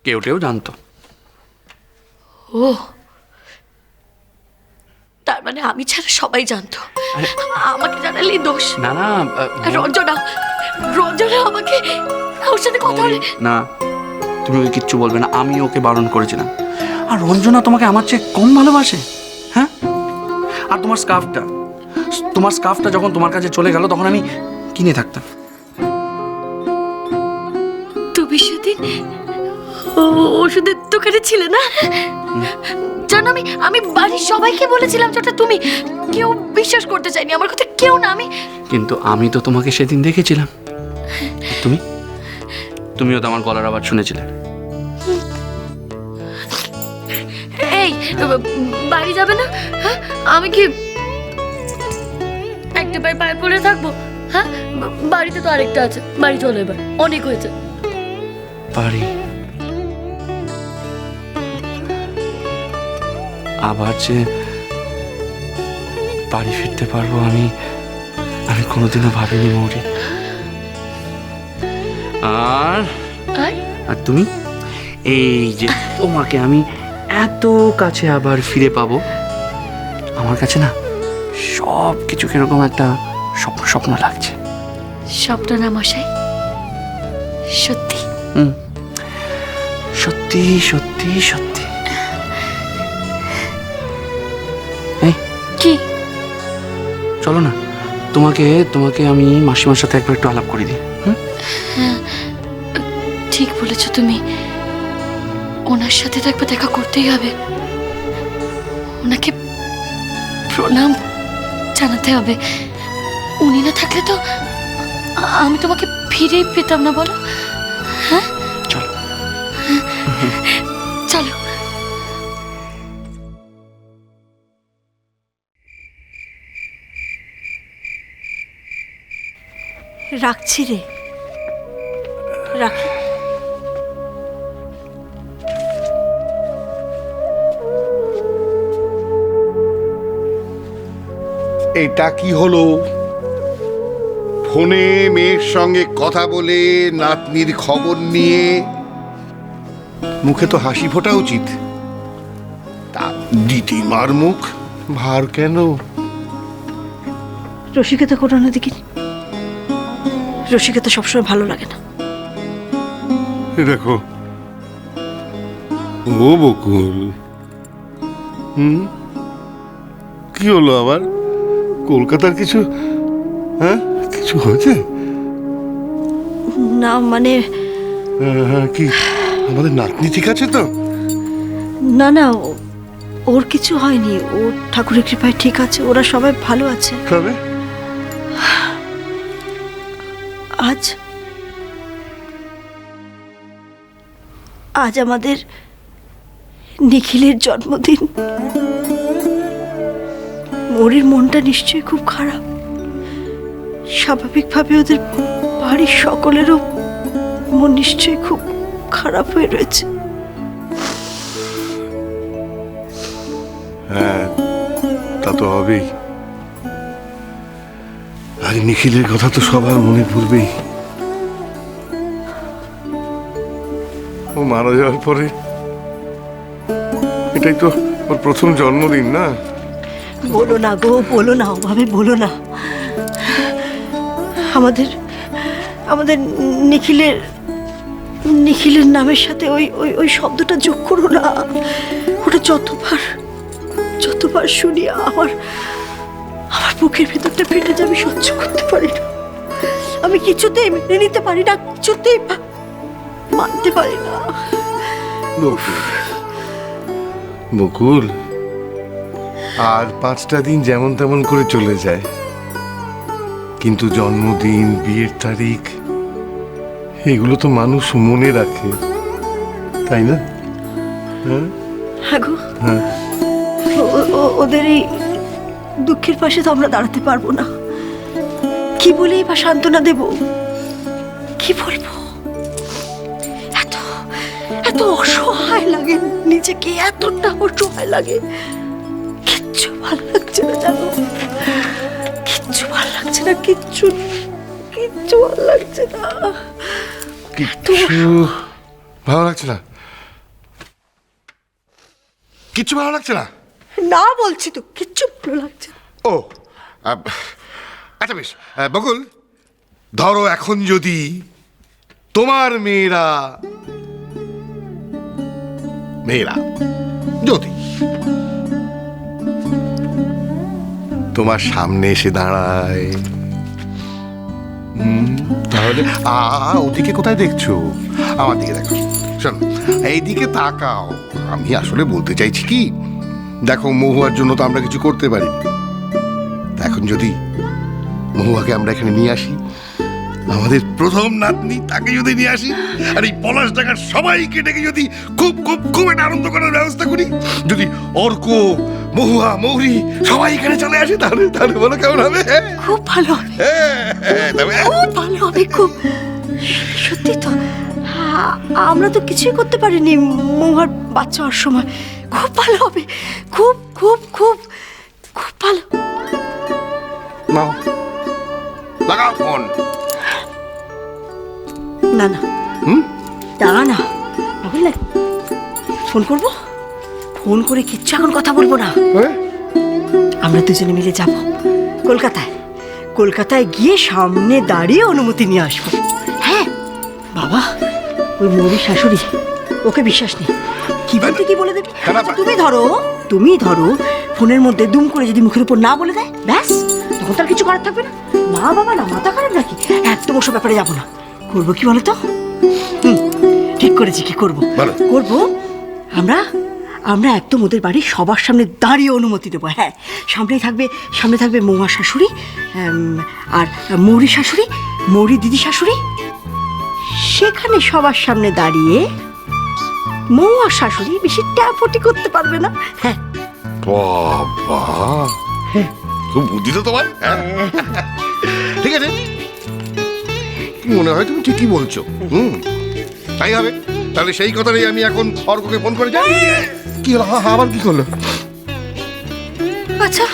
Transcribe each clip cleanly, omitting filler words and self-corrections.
কেউ কেউ জানতো। ও, তার মানে আমি ছাড়া সবাই জানতো। আমাকে জানালেই দোষ। না না, রঞ্জনা, রঞ্জনা আমাকে ওর সাথে কথা বলে না, তুমি ওকে কিচ্ছু বলবে না, আমি ওকে বারণ করেছিলাম। আর রঞ্জনা তোমাকে আমার চেয়ে কম ভালোবাসে? হ্যাঁ, আর তোমার স্কার্ফটা যখন তোমার কাছে চলে গেল তখন আমি কিনে থাকতাম। তুমি সেদিন ওষুধের দোকানে ছিলে না? জানো, আমি বাড়ির সবাইকে বলেছিলাম যে ওটা তুমি। কেউ বিশ্বাস করতে চায়নি আমার কথা, কেউ না। কিন্তু আমি তো তোমাকে সেদিন দেখেছিলাম। তুমিও তো আমার গলার আওয়াজ শুনেছিলে। এই বাড়ি যাবে না? হ্যাঁ, আমি কি একটা পায়ে পড়ে থাকবো? হ্যাঁ, বাড়িতে তো আরেকটা আছে। বাড়ি চলো এবার, অনেক হয়েছে। বাড়ি আবার যে বাড়ি ফিরতে পারবো আমি কোনোদিনও ভাবিনি মৌরি। আর তুমি, এই যে তোমাকে আমি এত কাছে আবার ফিরে পাবো, আমার কাছে না সব কিছু কিরকম একটা স্বপ্ন স্বপ্ন লাগছে। স্বপ্ন না মশাই, সত্যি। সত্যি সত্যি সত্যি। এই কি? চলো না, তোমাকে আমি মাসিমার সাথে একবার একটু আলাপ করে দিই। হ্যাঁ, ঠিক বলেছো তুমি। ওনার সাথে তো একবার দেখা করতেই হবে। ওনাকে প্রণাম জানাতে হবে। উনি না থাকলে তো আমি তোমাকে ফিরেই পেতাম না, বলো? হ্যাঁ, চলো চলো। রাখছি রে, রাখি। এটা কি হলো? ফোনে মেয়ের সঙ্গে কথা বলে নাতনির খবর নিয়ে মুখে তো হাসি ফোটা উচিত, তা দিদিমার মুখ ভার কেন? রসিকতা করো না দেখি। রসিকতা সবসময় ভালো লাগে না। দেখো ও বকুল, কি হলো আবার? কলকাতার কিছু কিছু হয়েছে? না মানে কি আমাদের নাতনি ঠিক আছে তো? না না, ওর কিছু হয়নি। ও ঠাকুরের কৃপায় ঠিক আছে। ওরা সবাই ভালো আছে। তবে আজ আমাদের নিখিলের জন্মদিন। মোরের মনটা নিশ্চয়ই খুব খারাপ। স্বাভাবিকভাবে ওদের বাড়ির সকলেরও মন নিশ্চয়ই খুব খারাপ হয়ে রয়েছে। হ্যাঁ, তা তো হবেই। আজ নিখিলের কথা তো সবার মনে পড়বেই। ও মারা যাওয়ার পরে এটাই তো ওর প্রথম জন্মদিন, না? বলো না গো, বলো না, ওভাবে বলো না। আমাদের আমাদের নিখিলের নামের সাথে ওই ওই ওই শব্দটা যোগ করো না। ওটা যতবার শুনি আমার বুকের ভেতরটা ফেটে যাবে। সহ্য করতে পারি না। আমি কিছুতেই মেনে নিতে পারি না, কিছুতেই মানতে পারি না। বকুল, আর 5টা দিন যেমন তেমন করে চলে যায়, কিন্তু জন্মদিন, বিয়ের তারিখ, এগুলো তো মানুষ মনে রাখে, তাই না? হ্যাঁ গো, ওদের এই দুঃখের পাশে তো আমরা দাঁড়াতে পারবো না। কি বলেই বা সান্ত্বনা দেব? কি বলবো? এত অসহায় লাগে নিজেকে, এতটা অসহায় লাগে। কিচ্ছু ভালো লাগছে না, জানো? কিচ্ছু ভালো লাগছে না, কিচ্ছু ভালো লাগছে না। কিচ্ছু ভালো লাগছে না, কিচ্ছু ভালো লাগছে না। না বলছি তো, কিচ্ছু ভালো লাগছে না। ও আচ্ছা বেশ, বকুল, ধরো এখন যদি তোমার মেয়েরা যদি তোমার সামনে এসে দাঁড়ায়, তাহলে ওদিকে কোথায় দেখছো? আমার দিকে দেখো, শোন, এইদিকে তাকাও। আমি আসলে বলতে চাইছি কি, দেখো মহুয়ার জন্য তো আমরা কিছু করতে পারি। এখন যদি মহুয়াকে আমরা এখানে নিয়ে আসি, আমাদের প্রথম নাতনি, তাকে যদি নিয়ে আসি, আর এই পলাশ ডাকার সবাইকে ডেকে যদি খুব খুব খুব একটা আনন্দ করার ব্যবস্থা করি, যদি অর্ক, মহুয়া, মৌরি সবাই এখানে চলে আসে, তাহলে তাহলে বলো কেমন হবে? খুব ভালো হবে, খুব ভালো হবে, খুব। সত্যি তো, আমরা তো কিছুই করতে পারিনি মহুয়ার বাচ্চা হওয়ার সময়। খুব ভালো হবে, খুব খুব খুব খুব ভালো। নাও, লাগাও ফোন। না না, দাঁড়া না, বুঝলে, ফোন করবো, ফোন করে কিচ্ছু এখন কথা বলবো না। আমরা দুজনে মিলে যাব কলকাতায়, কলকাতায় গিয়ে সামনে দাঁড়িয়ে অনুমতি নিয়ে আসবো। হ্যাঁ বাবা, ওই মৌরির শাশুড়ি, ওকে বিশ্বাস নেই, কি বলতে কি বলে দেবে। আচ্ছা, তুমি ধরো ফোনের মধ্যে দুম করে যদি মুখের উপর না বলে দেয়, ব্যাস, তখন তার কিছু করার থাকবে না। না বাবা না, মাথা খারাপ নাকি? একদম ওসব ব্যাপারে যাবো না। করবো কি বলো তো? ঠিক করেছি, কি করবো করবো, আমরা একদম ওদের বাড়ির সবার সামনে দাঁড়িয়ে অনুমতি দেবো। হ্যাঁ, সামনে থাকবে মৌয়া শাশুড়ি, আর মৌরি শাশুড়ি, মৌরি দিদি শাশুড়ি। সেখানে সবার সামনে দাঁড়িয়ে মৌয়া শাশুড়ি বেশি ট্যাপটি করতে পারবে না। হ্যাঁ বাবা, খুব বুদ্ধি তো তোমার। ঠিক আছে, মনে হয় তুমি ঠিকই বলছো। তাই হবে, তাহলে সেই কথাটাই আমি এখন অর্ককে ফোন করে যাই। কি হলো, আবার কি করলো? আচ্ছা,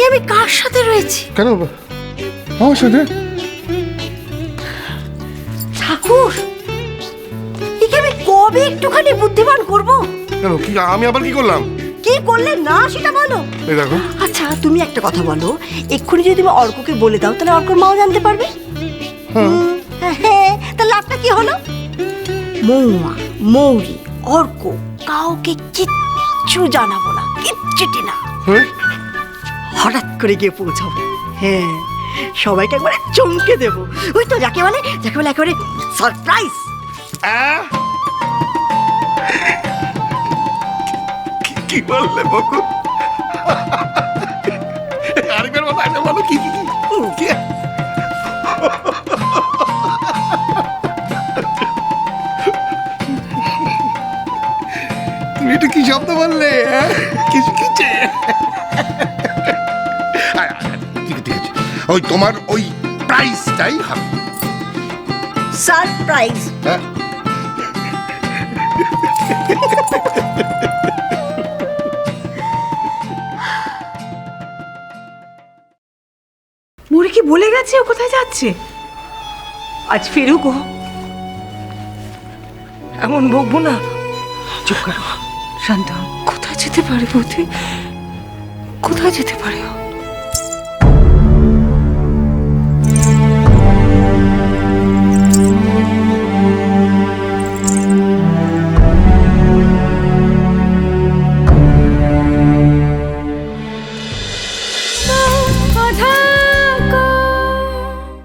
আমি কার সাথে রয়েছি? কেন আমার সাথে? ঠাকুর, একে আমি কবে একটুখানি বুদ্ধিমান করবো? কেন, কি আমি আবার কি করলাম? কি করলে না সেটা বলো। এই দেখো, আচ্ছা তুমি একটা কথা বলো, এক্ষুনি যদি তুমি অর্ককে বলে দাও, তাহলে অর্কর মাও জানতে পারবে। হ্যাঁ, তা লাভটা কি হলো? মৌয়া, মৌরি, অর্ক কাউকে কিচ্ছু জানাবো না, কিচ্ছুটি না। হঠাৎ করে গিয়ে পৌঁছাবো। হ্যাঁ, সবাইকে একবারে চমকে দেবো। ওই তো যাকে বলে একেবারে সারপ্রাইজ। কি বললে বকুল? আরেকবার বলো, আরেকবার বলো, কি তুমি এটা কি শব্দ বললে? কিছু কিছু ঠিক আছে, ওই তোমার ওই প্রাইসটাই হবে সারপ্রাইজ। হ্যাঁ, মোরে কি বলে গেছে ও কোথায় যাচ্ছে? আজ ফেরুক ও। এমন বকবো না। চুপ করো, শান্ত হও। কোথায় যেতে পারে বৌদি? কোথায় যেতে পারে ও?